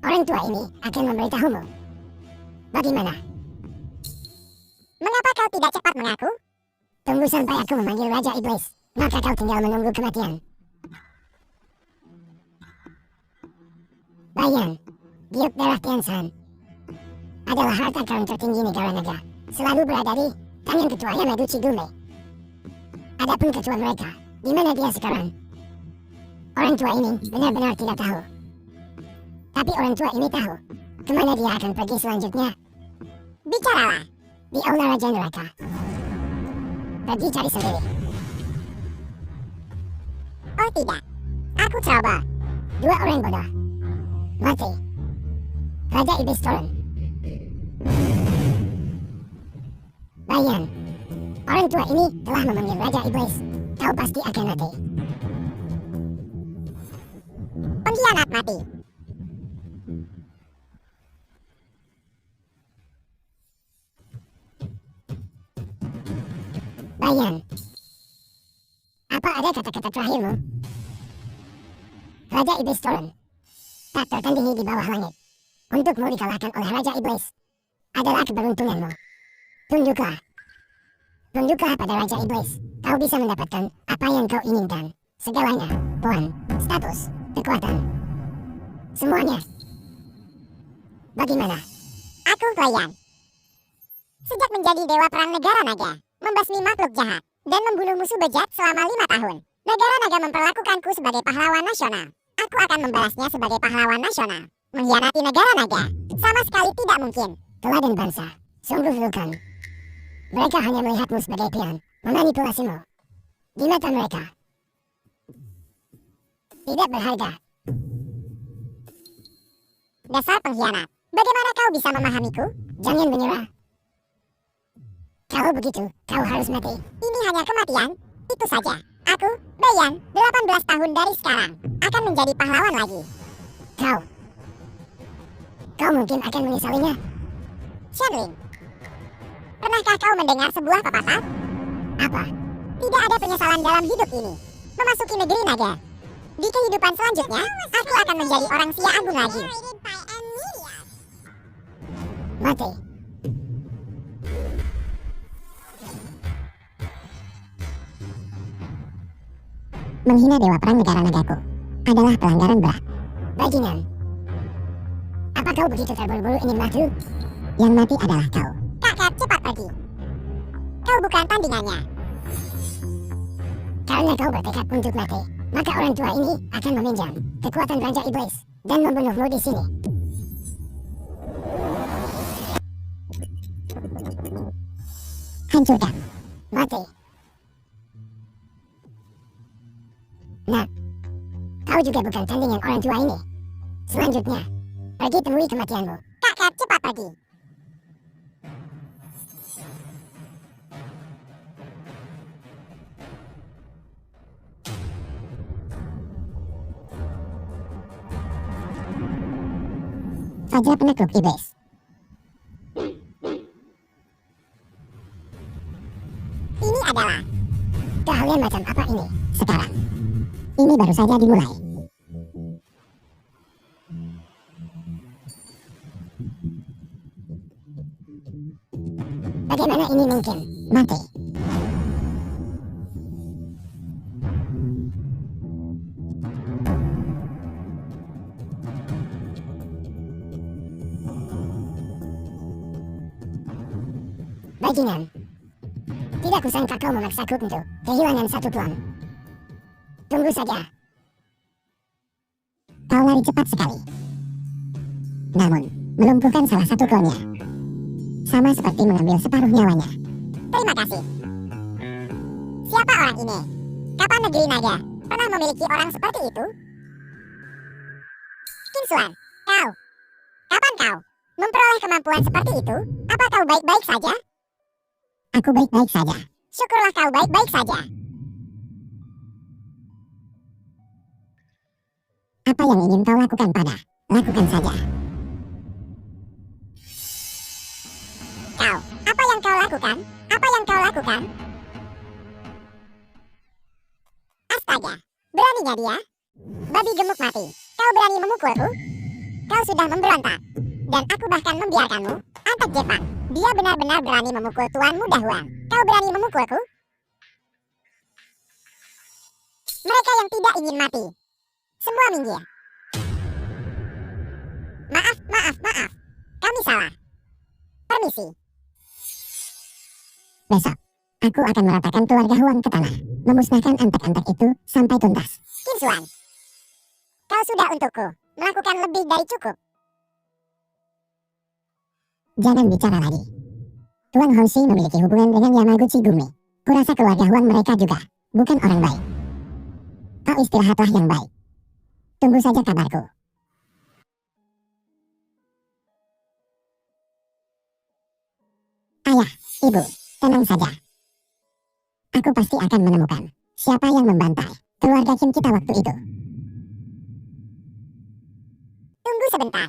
S1: Orang tua ini akan memberitahumu. Bagaimana? Mengapa kau tidak cepat mengaku? Tunggu sampai aku memanggil Raja Iblis, maka kau tinggal menunggu kematian. Bayan, Gyok darah Tianshan adalah harta karun tertinggi negara naga. Selalu berada di tangan ketua Yamaguchi Gumi. Adapun ketua mereka, di mana dia sekarang? Orang tua ini benar-benar tidak tahu. Tapi orang tua ini tahu kemana dia akan pergi selanjutnya. Bicaralah di Aula Raja Neraka. Pergi cari sendiri. Oh tidak, aku coba. Dua orang bodoh. Mati. Raja Iblis turun. Bayan, orang tua ini telah memanggil Raja Iblis. Kau pasti akan mati. Pengkhianat mati. Bayan, apa ada kata-kata terakhirmu? Raja Iblis turun. Tak tertandingi di bawah langit. Untukmu dikalahkan oleh Raja Iblis adalah keberuntunganmu. Tunduklah pada Raja Iblis. Kau bisa mendapatkan apa yang kau inginkan. Segalanya, poin, status, kekuatan. Semuanya. Bagaimana? Aku Bayan. Sejak menjadi dewa perang negara naga, membasmi makhluk jahat, dan membunuh musuh bejat selama 5 tahun. Negara naga memperlakukanku sebagai pahlawan nasional. Aku akan membalasnya sebagai pahlawan nasional. Mengkhianati negara naga, sama sekali tidak mungkin. Teladan bangsa, sungguh bukan. Mereka hanya melihatmu sebagai pion, memanipulasimu. Di mata mereka, tidak berharga. Dasar pengkhianat, bagaimana kau bisa memahamiku? Jangan menyerah. Kalau begitu, kau harus mati. Ini hanya kematian, itu saja. Aku, Bayan, 18 tahun dari sekarang, akan menjadi pahlawan lagi. Kau mungkin akan menyesalinya. Shenlin, pernahkah kau mendengar sebuah pepatah? Apa? Tidak ada penyesalan dalam hidup ini. Memasuki negeri naga. Di kehidupan selanjutnya, aku akan menjadi orang sia agung lagi. Mati.
S3: Menghina dewa perang negara nagaku adalah pelanggaran berat.
S1: Bajingan, apa kau begitu terburu-buru ingin mati?
S3: Yang mati adalah kau.
S1: Kakak, cepat pergi. Kau bukan tandingannya. Karena kau bertekad untuk mati, maka orang tua ini akan meminjam kekuatan Raja Iblis dan membunuhmu di sini.
S3: Hancurkan.
S1: Mati. Nah, Kau juga bukan tandingan orang tua ini. Selanjutnya, pergi temui kematianmu. Kakak, cepat pergi.
S3: Fajar penakluk iblis.
S1: Ini adalah keahlian macam apa ini?
S3: Sekarang, ini baru saja dimulai.
S1: Bagaimana ini mungkin?
S3: Mati.
S1: Bajingan, tidak kusangka kau memaksaku untuk kehilangan satu tuan. Tunggu saja.
S3: Kau lari cepat sekali. Namun, melumpuhkan salah satu klonnya. Sama seperti mengambil separuh nyawanya.
S1: Terima kasih. Siapa orang ini? Kapan negeri naga pernah memiliki orang seperti itu? Kinsuan, kau. Kapan kau memperoleh kemampuan seperti itu? Apa kau baik-baik saja?
S3: Aku baik-baik saja.
S1: Syukurlah kau baik-baik saja.
S3: Apa yang ingin kau lakukan pada? Lakukan saja.
S1: Kau, apa yang kau lakukan? Apa yang kau lakukan? Astaga, beraninya dia? Babi gemuk mati, kau berani memukulku? Kau sudah memberontak, dan aku bahkan membiarkanmu. Antek Jepang, dia benar-benar berani memukul tuanmu Dahuang. Kau berani memukulku? Mereka yang tidak ingin mati, semua minggir. Maaf. Kami salah. Permisi.
S3: Besok, aku akan meratakan keluarga Huang ke tanah. Memusnahkan antek-antek itu sampai tuntas.
S1: Kinsuan, kau sudah untukku melakukan lebih dari cukup.
S3: Jangan bicara lagi. Tuan Hongxi memiliki hubungan dengan Yamaguchi Gumi. Kurasa keluarga Huang mereka juga bukan orang baik. Kau istirahatlah yang baik. Tunggu saja kabarku. Ayah, ibu, tenang saja. Aku pasti akan menemukan siapa yang membantai keluarga Kim kita waktu itu.
S1: Tunggu sebentar.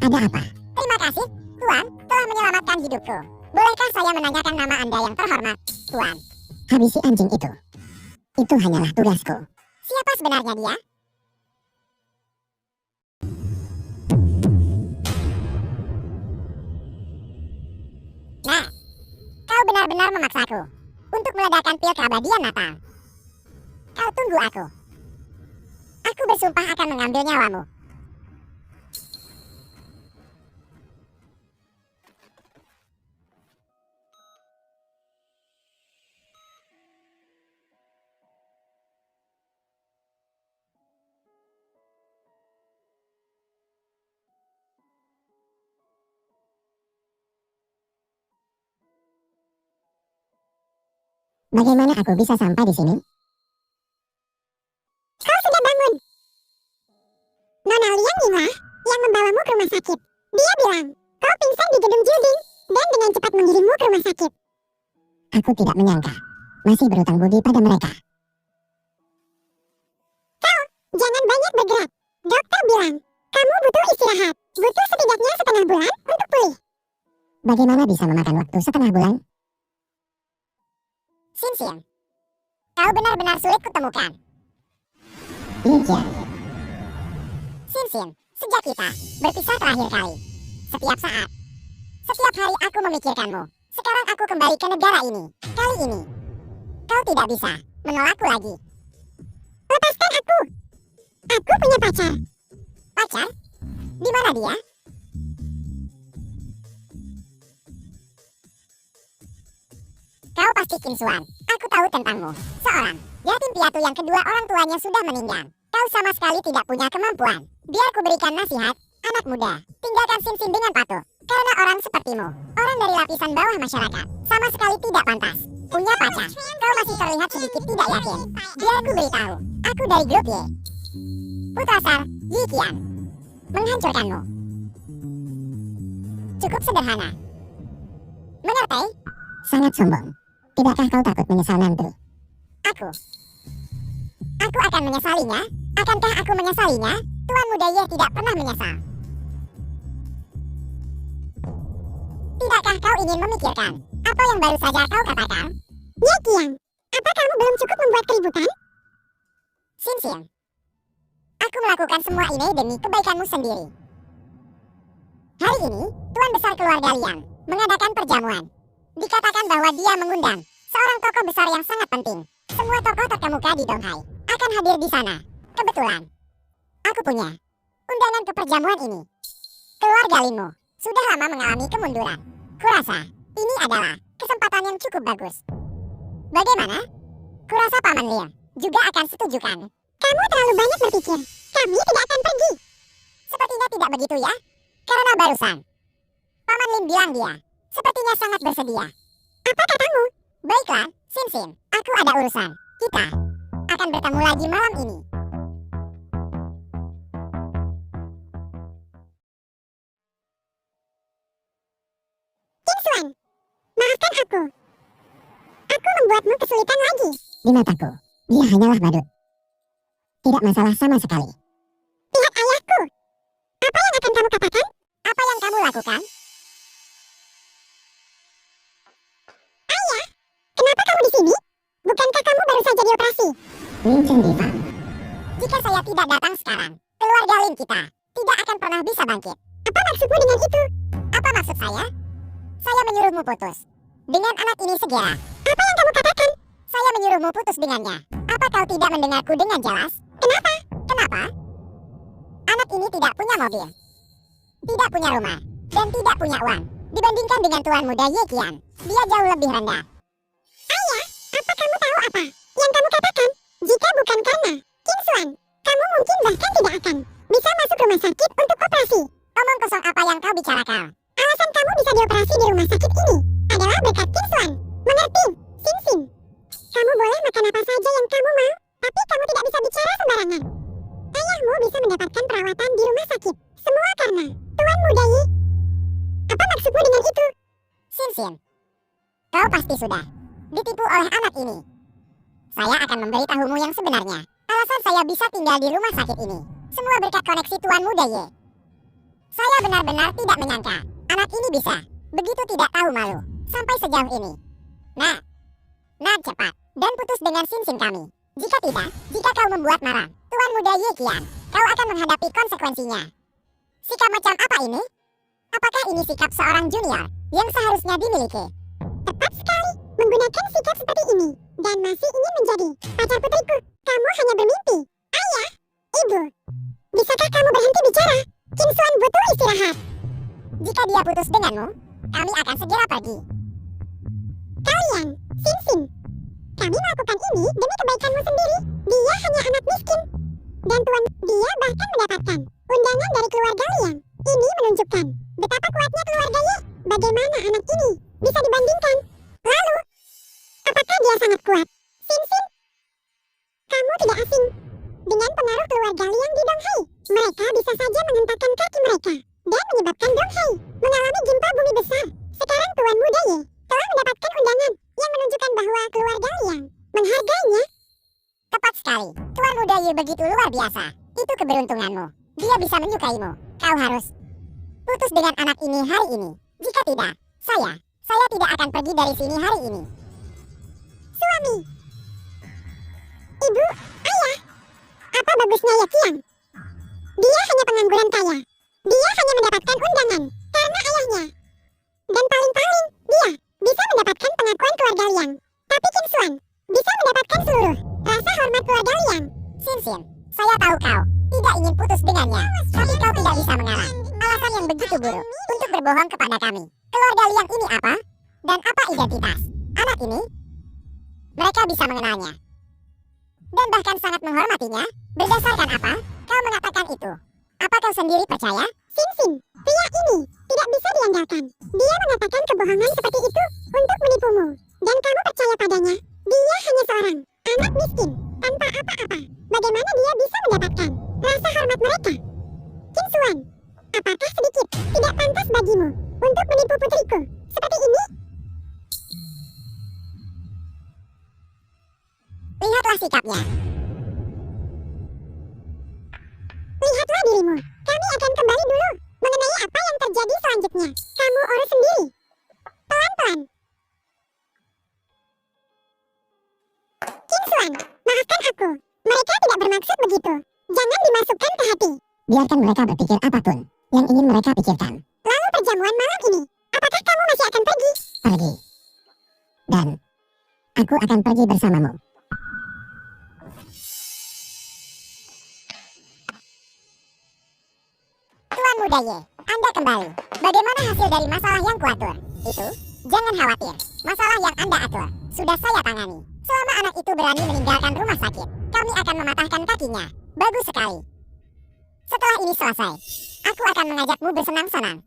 S3: Ada apa?
S1: Terima kasih, Tuan, telah menyelamatkan hidupku. Bolehkah saya menanyakan nama Anda yang terhormat, Tuan?
S3: Habisi anjing itu. Itu hanyalah tugasku.
S1: Siapa sebenarnya dia? Nah, kau benar-benar memaksaku untuk meledakan pil keabadian Natal. Kau tunggu aku. Aku bersumpah akan mengambil nyawamu.
S3: Bagaimana aku bisa sampai di sini?
S2: Kau sudah bangun. Nona Liang Yinglah yang membawamu ke rumah sakit. Dia bilang, kau pingsan di gedung Jilding dan dengan cepat mengirimmu ke rumah sakit.
S3: Aku tidak menyangka. Masih berutang budi pada mereka.
S2: Jangan banyak bergerak. Dokter bilang, kamu butuh istirahat. Butuh setidaknya setengah bulan untuk pulih.
S3: Bagaimana bisa memakan waktu setengah bulan?
S1: Xin, kau benar-benar sulit kutemukan.
S3: Lin Qian,
S1: Xin, sejak kita berpisah terakhir kali, setiap saat, setiap hari aku memikirkanmu. Sekarang aku kembali ke negara ini. Kali ini, kau tidak bisa menolakku lagi.
S2: Lepaskan aku. Aku punya pacar.
S1: Pacar? Di mana dia? Kau pasti Kim Suan. Aku tahu tentangmu. Seorang yatim piatu yang kedua orang tuanya sudah meninggal. Kau sama sekali tidak punya kemampuan. Biar ku berikan nasihat, anak muda. Tinggalkan Sin dengan patuh. Karena orang sepertimu, orang dari lapisan bawah masyarakat, sama sekali tidak pantas punya pacar. Kau masih terlihat sedikit tidak yakin. Biar ku beritahu, aku dari grup Y. Putrasar, Yi Qian. Menghancurkanmu. Cukup sederhana. Mengerti?
S3: Sangat sombong. Tidakkah kau takut menyesal nanti?
S1: Aku akan menyesalinya. Akankah aku menyesalinya? Tuan Muda Ye tidak pernah menyesal. Tidakkah kau ingin memikirkan apa yang baru saja kau katakan?
S2: Ye Qian, apa kamu belum cukup membuat keributan?
S1: Xin Xin, aku melakukan semua ini demi kebaikanmu sendiri. Hari ini, Tuan Besar Keluarga Liang mengadakan perjamuan. Dikatakan bahwa dia mengundang seorang tokoh besar yang sangat penting. Semua tokoh terkemuka di Donghai akan hadir di sana. Kebetulan, aku punya undangan ke perjamuan ini. Keluarga Linmu sudah lama mengalami kemunduran. Kurasa, ini adalah kesempatan yang cukup bagus. Bagaimana? Kurasa Paman Liang juga akan setuju kan?
S2: Kamu terlalu banyak berpikir. Kami tidak akan pergi.
S1: Sepertinya tidak begitu ya? Karena barusan Paman Lin bilang dia sepertinya sangat bersedia.
S2: Apa katamu?
S1: Baiklah, Xin Xin, aku ada urusan. Kita akan bertemu lagi malam ini.
S2: Qin Xuan, maafkan aku. Aku membuatmu kesulitan lagi.
S3: Di mataku, dia hanyalah badut. Tidak masalah sama sekali.
S2: Lihat ayahku. Apa yang akan kamu katakan?
S1: Apa yang kamu lakukan?
S2: Ayah, kenapa kamu di sini? Bukankah kamu baru saja dioperasi?
S3: Lin Chen Diva,
S1: Jika saya tidak datang sekarang, keluarga Lin kita tidak akan pernah bisa bangkit.
S2: Apa maksudmu dengan itu?
S1: Apa maksud saya? Saya menyuruhmu putus dengan anak ini segera.
S2: Apa yang kamu katakan?
S1: Saya menyuruhmu putus dengannya. Apa kau tidak mendengarku dengan jelas?
S2: Kenapa?
S1: Kenapa? Anak ini tidak punya mobil, tidak punya rumah, dan tidak punya uang. Dibandingkan dengan Tuan Muda Ye Qian, dia jauh lebih rendah.
S2: Ayah, apa kamu tahu apa yang kamu katakan? Jika bukan karena Qin Xuan, kamu mungkin bahkan tidak akan bisa masuk rumah sakit untuk operasi.
S1: Omong kosong apa yang kau bicarakan?
S2: Alasan kamu bisa dioperasi di rumah sakit ini adalah berkat Qin Xuan. Mengerti? Xin Xin. Kamu boleh makan apa saja yang kamu mau, tapi kamu tidak bisa bicara sembarangan. Ayahmu bisa mendapatkan perawatan di rumah sakit. Semua karena Tuan Muda Yi. Apa maksudmu dengan itu?
S1: Xin Xin, kau pasti sudah ditipu oleh anak ini. Saya akan memberitahumu yang sebenarnya. Alasan saya bisa tinggal di rumah sakit ini semua berkat koneksi Tuan Muda Ye. Saya benar-benar tidak menyangka anak ini bisa begitu tidak tahu malu sampai sejauh ini. Nah cepat dan putus dengan Xin Xin kami. Jika tidak, jika kau membuat marah Tuan Muda Ye Qian, kau akan menghadapi konsekuensinya. Sikap macam apa ini? Apakah ini sikap seorang junior yang seharusnya dimiliki?
S2: Tepat sekali. Menggunakan sikap seperti ini dan masih ingin menjadi pacar putriku. Kamu hanya bermimpi. Ayah, ibu, bisakah kamu berhenti bicara? Qin Xuan butuh istirahat.
S1: Jika dia putus denganmu, kami akan segera pergi.
S2: Kalian, Xin Xin, kami melakukan ini demi kebaikanmu sendiri. Dia hanya anak miskin. Dan tuan, dia bahkan mendapatkan undangan dari keluarga Liang. Ini menunjukkan betapa kuatnya keluarga Ye. Bagaimana anak ini bisa dibandingkan? Lalu, apakah dia sangat kuat? Xin Xin, kamu tidak asing dengan pengaruh keluarga Liang di Donghai. Mereka bisa saja menghentakkan kaki mereka dan menyebabkan Donghai mengalami gempa bumi besar. Sekarang Tuan Muda Ye telah mendapatkan undangan yang menunjukkan bahwa keluarga Liang menghargainya.
S1: Tepat sekali. Tuan Muda Ye begitu luar biasa. Itu keberuntunganmu. Dia bisa menyukaimu. Kau harus putus dengan anak ini hari ini. Jika tidak, saya tidak akan pergi dari sini hari ini.
S2: Suami, ibu, ayah, apa bagusnya Ye Qian? Dia hanya pengangguran kaya. Dia hanya mendapatkan undangan karena ayahnya. Dan paling-paling, dia bisa mendapatkan pengakuan keluarga Liang. Tapi Qin Xuan bisa mendapatkan seluruh rasa hormat keluarga Liang.
S1: Xin Xin, saya tahu kau tidak ingin putus dengannya, tapi kau tidak bisa mengalah. Alasan yang begitu buruk untuk berbohong kepada kami. Keluarga Liang ini apa? Dan apa identitas anak ini? Mereka bisa mengenalnya dan bahkan sangat menghormatinya. Berdasarkan apa kau mengatakan itu? Apa kau sendiri percaya?
S2: Xin Xin, pria ini tidak bisa diandalkan. Dia mengatakan kebohongan seperti itu untuk menipumu. Dan kamu percaya padanya. Dia hanya seorang anak miskin, tanpa apa-apa. Bagaimana dia bisa mendapatkan rasa hormat mereka? Qin Xuan, apakah sedikit tidak pantas bagimu untuk menipu putriku seperti ini?
S1: Lihatlah sikapnya.
S2: Lihatlah dirimu. Kami akan kembali dulu. Mengenai apa yang terjadi selanjutnya, kamu urus sendiri. Pelan-pelan. Qin Xuan, maafkan aku. Mereka tidak bermaksud begitu. Jangan dimasukkan ke hati.
S3: Biarkan mereka berpikir apapun yang ingin mereka pikirkan.
S2: Lalu perjamuan malam ini, apakah kamu masih akan pergi?
S3: Pergi. Dan aku akan pergi bersamamu.
S1: Tuan Muda Ye, Anda kembali. Bagaimana hasil dari masalah yang kuatur? Itu, jangan khawatir. Masalah yang Anda atur, sudah saya tangani. Selama anak itu berani meninggalkan rumah sakit, kami akan mematahkan kakinya. Bagus sekali. Setelah ini selesai, aku akan mengajakmu bersenang-senang.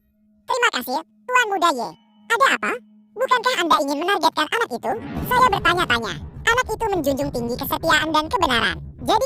S1: Terima kasih, Tuan Muda Ye. Ada apa? Bukankah Anda ingin menargetkan anak itu? Saya bertanya-tanya. Anak itu menjunjung tinggi kesetiaan dan kebenaran. Jadi